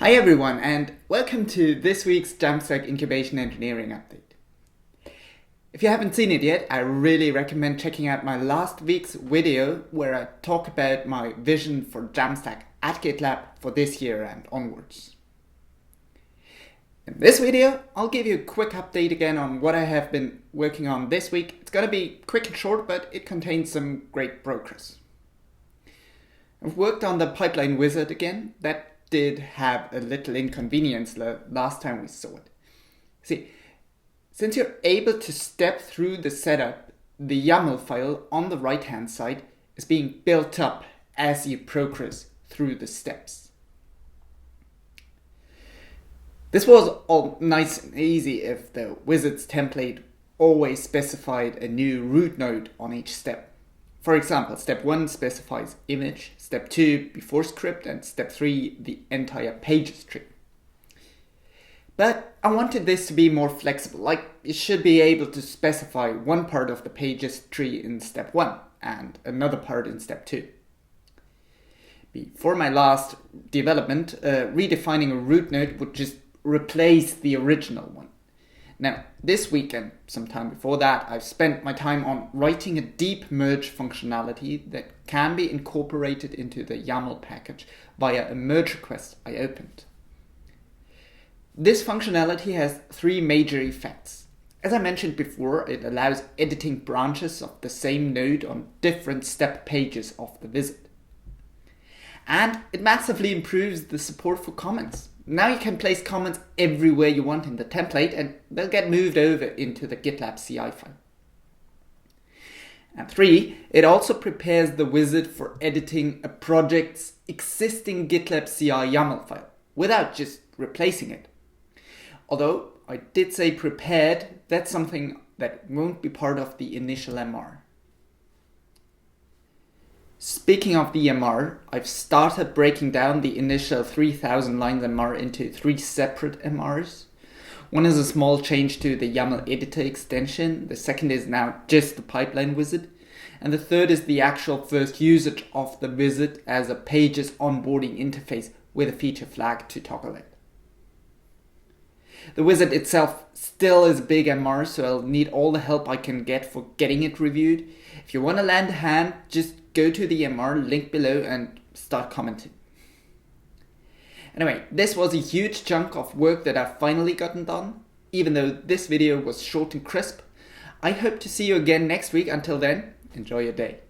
Hi everyone, and welcome to this week's Jamstack Incubation Engineering Update. If you haven't seen it yet, I really recommend checking out my last week's video where I talk about my vision for Jamstack at GitLab for this year and onwards. In this video, I'll give you a quick update again on what I have been working on this week. It's going to be quick and short, but it contains some great progress. I've worked on the pipeline wizard again. That did have a little inconvenience the last time we saw it. See, since you're able to step through the setup, the YAML file on the right hand side is being built up as you progress through the steps. This was all nice and easy if the wizard's template always specified a new root node on each step. For example, step 1 specifies image, step 2 before script, and step 3 the entire pages tree. But I wanted this to be more flexible, like it should be able to specify one part of the pages tree in step 1 and another part in step 2. Before my last development, redefining a root node would just replace the original one. Now, this week and sometime before that, I've spent my time on writing a deep merge functionality that can be incorporated into the YAML package via a merge request I opened. This functionality has three major effects. As I mentioned before, it allows editing branches of the same node on different step pages of the wizard. And it massively improves the support for comments. Now you can place comments everywhere you want in the template and they'll get moved over into the GitLab CI file. And 3, it also prepares the wizard for editing a project's existing GitLab CI YAML file without just replacing it. Although I did say prepared, that's something that won't be part of the initial MR. Speaking of the MR, I've started breaking down the initial 3000 lines MR into 3 separate MRs. One is a small change to the YAML editor extension, the second is now just the pipeline wizard, and the third is the actual first usage of the wizard as a pages onboarding interface with a feature flag to toggle it. The wizard itself still is a big MR, so I'll need all the help I can get for getting it reviewed. If you want to lend a hand, just go to the MR link below and start commenting. Anyway, this was a huge chunk of work that I've finally gotten done. Even though this video was short and crisp, I hope to see you again next week. Until then, enjoy your day.